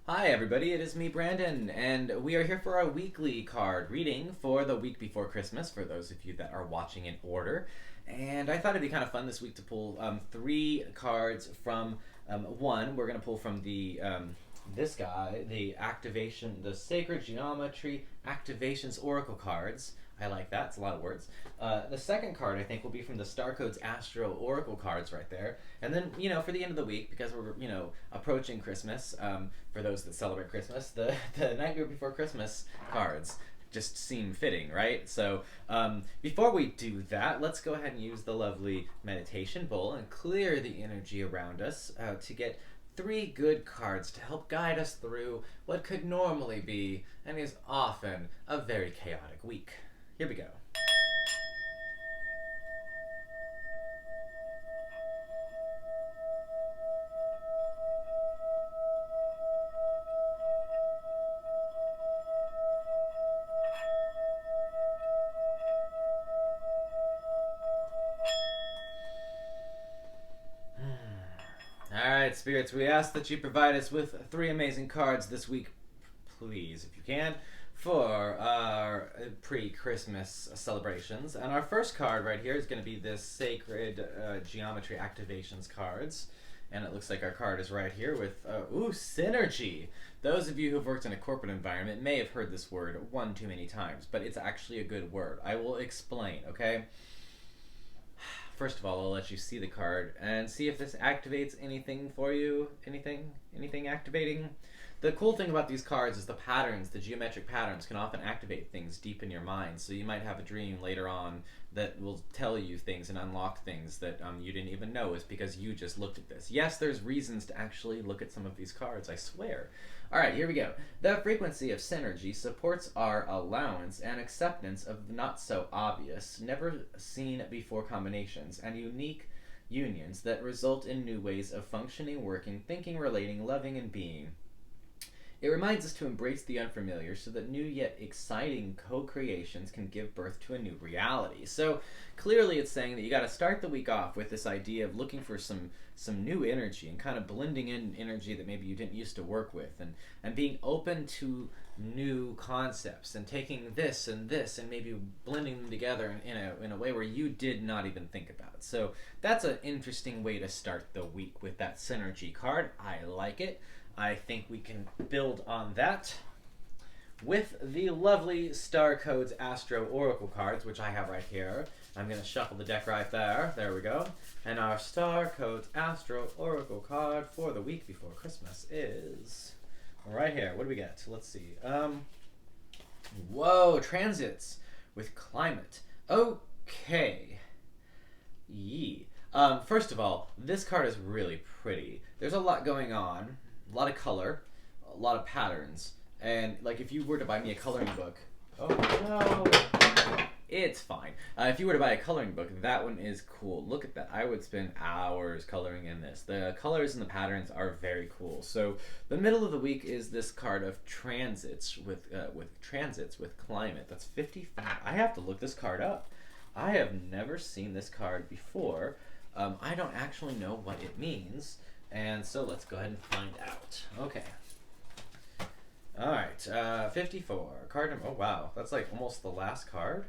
Hi, everybody. It is me, Brandon, and we are here for our weekly card reading for the week before Christmas, for those of you that are watching in order. And I thought it'd be kind of fun this week to pull three cards from one. We're going to pull from this guy, the Sacred Geometry Activations Oracle cards. I like that. It's a lot of words. The second card, I think, will be from the Star Codes Astro Oracle cards right there. And then, for the end of the week, because we're, approaching Christmas, for those that celebrate Christmas, the Nightmare Before Christmas cards just seem fitting, right? So before we do that, let's go ahead and use the lovely meditation bowl and clear the energy around us to get three good cards to help guide us through what could normally be and is often a very chaotic week. Here we go. Alright, spirits, we ask that you provide us with three amazing cards this week, please, if you can, for our pre-Christmas celebrations. And our first card right here is going to be this Sacred Geometry Activations cards. And it looks like our card is right here with, synergy. Those of you who've worked in a corporate environment may have heard this word one too many times, but it's actually a good word. I will explain, okay? First of all, I'll let you see the card and see if this activates anything for you. Anything activating? The cool thing about these cards is the patterns, the geometric patterns, can often activate things deep in your mind. So you might have a dream later on that will tell you things and unlock things that you didn't even know is because you just looked at this. Yes, there's reasons to actually look at some of these cards, I swear. Alright, here we go. The frequency of synergy supports our allowance and acceptance of not so obvious, never seen before combinations, and unique unions that result in new ways of functioning, working, thinking, relating, loving, and being. It reminds us to embrace the unfamiliar so that new yet exciting co-creations can give birth to a new reality. So clearly it's saying that you got to start the week off with this idea of looking for some new energy and kind of blending in energy that maybe you didn't used to work with, and being open to new concepts and taking this and maybe blending them together in a way where you did not even think about. So that's an interesting way to start the week with that synergy card. I like it. I think we can build on that with the lovely Star Codes Astro Oracle cards, which I have right here. I'm going to shuffle the deck right there. There we go. And our Star Codes Astro Oracle card for the week before Christmas is right here. What do we get? Let's see. Whoa, transits with climate. Okay. Yee. First of all, this card is really pretty. There's a lot going on. A lot of color, a lot of patterns, and like if you were to buy me a coloring book, oh no, it's fine. If you were to buy a coloring book, that one is cool. Look at that. I would spend hours coloring in this. The colors and the patterns are very cool. So the middle of the week is this card of transits with climate. That's 55. I have to look this card up. I have never seen this card before. I don't actually know what it means. And so let's go ahead and find out. Okay. Alright, 54. Card number, oh wow, that's like almost the last card.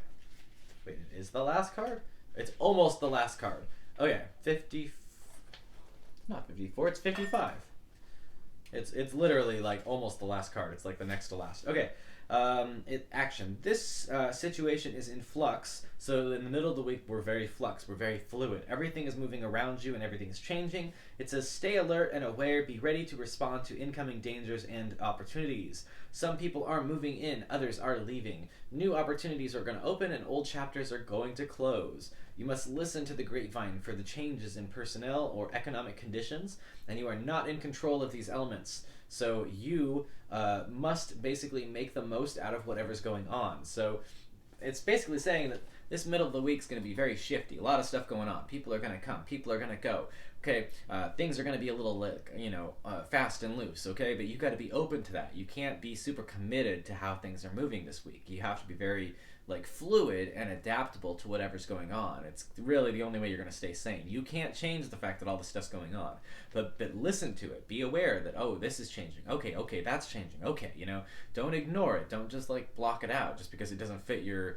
Wait, it is the last card? It's almost the last card. Okay, not 54, it's 55. It's literally like almost the last card. It's like the next to last. Okay. Action. This situation is in flux, so in the middle of the week we're very flux, we're very fluid. Everything is moving around you and everything's changing. It says stay alert and aware, be ready to respond to incoming dangers and opportunities. Some people are moving in, others are leaving. New opportunities are going to open and old chapters are going to close. You must listen to the grapevine for the changes in personnel or economic conditions, and you are not in control of these elements. So you must basically make the most out of whatever's going on. So it's basically saying that this middle of the week is going to be very shifty. A lot of stuff going on. People are going to come. People are going to go. Okay, things are going to be a little, like, fast and loose, okay? But you got to be open to that. You can't be super committed to how things are moving this week. You have to be very, like, fluid and adaptable to whatever's going on. It's really the only way you're going to stay sane. You can't change the fact that all this stuff's going on, but listen to it. Be aware that, oh, this is changing. Okay, that's changing. Okay, don't ignore it. Don't just, like, block it out just because it doesn't fit your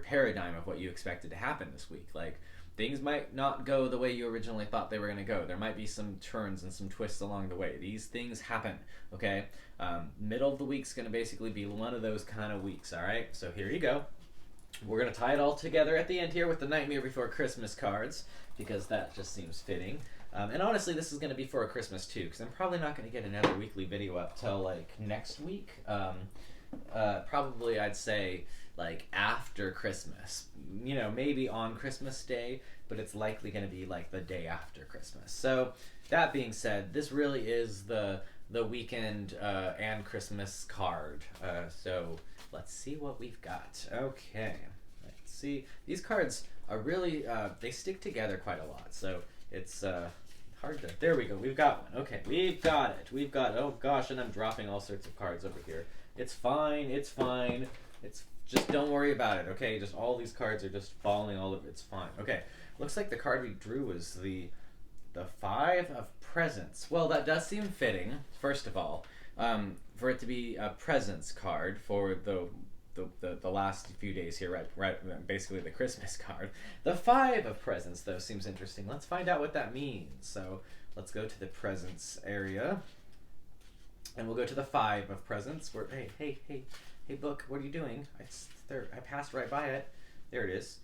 paradigm of what you expected to happen this week. Like, things might not go the way you originally thought they were going to go. There might be some turns and some twists along the way. These things happen, okay? Middle of the week's going to basically be one of those kind of weeks, all right? So here you go. We're going to tie it all together at the end here with the Nightmare Before Christmas cards, because that just seems fitting. And honestly, this is going to be for a Christmas too, because I'm probably not going to get another weekly video up till, like, next week. Probably, I'd say, like, after Christmas. Maybe on Christmas Day, but it's likely going to be, like, the day after Christmas. So, that being said, this really is the weekend and Christmas card. So, let's see what we've got. Okay. Let's see. These cards are really, they stick together quite a lot. So, it's hard to... There we go. We've got one. Okay. We've got it. Oh, gosh, and I'm dropping all sorts of cards over here. It's fine. It's just don't worry about it, okay? Just all these cards are just falling all over. It's fine. Okay. Looks like the card we drew was the Five of Presents. Well, that does seem fitting, first of all, for it to be a presents card for the last few days here, right, basically the Christmas card. The Five of Presents, though, seems interesting. Let's find out what that means. So let's go to the presents area. And we'll go to the Five of Presents. Hey, book, what are you doing? I passed right by it. There it is.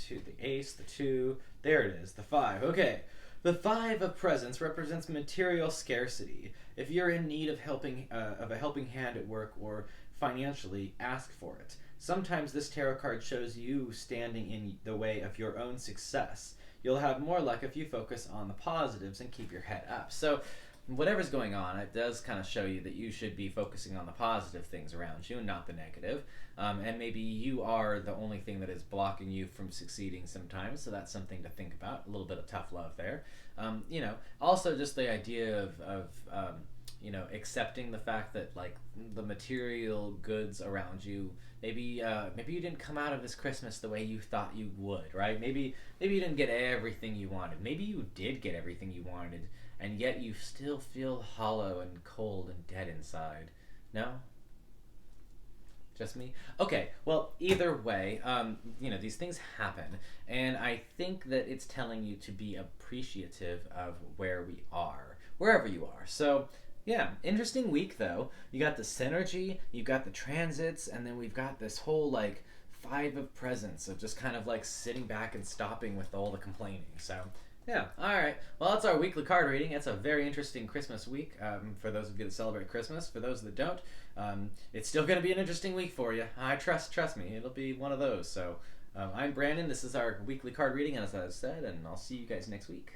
The ace, the 2. There it is, the 5. Okay. The Five of Presents represents material scarcity. If you're in need of a helping hand at work or financially, ask for it. Sometimes this tarot card shows you standing in the way of your own success. You'll have more luck if you focus on the positives and keep your head up. So, whatever's going on, it does kind of show you that you should be focusing on the positive things around you and not the negative. And maybe you are the only thing that is blocking you from succeeding sometimes, so that's something to think about. A little bit of tough love there. Also just the idea of accepting the fact that, like, the material goods around you, maybe you didn't come out of this Christmas the way you thought you would, right? Maybe you didn't get everything you wanted. Maybe you did get everything you wanted, and yet you still feel hollow and cold and dead inside. No? Just me? Okay, well, either way, these things happen, and I think that it's telling you to be appreciative of where we are, wherever you are. So, yeah, interesting week, though. You got the synergy, you got the transits, and then we've got this whole, like, Five of Presents of just kind of, like, sitting back and stopping with all the complaining. So, yeah, alright. Well, that's our weekly card reading. It's a very interesting Christmas week for those of you that celebrate Christmas. For those that don't, it's still going to be an interesting week for you. I trust me, it'll be one of those. So, I'm Brandon. This is our weekly card reading, as I said, and I'll see you guys next week.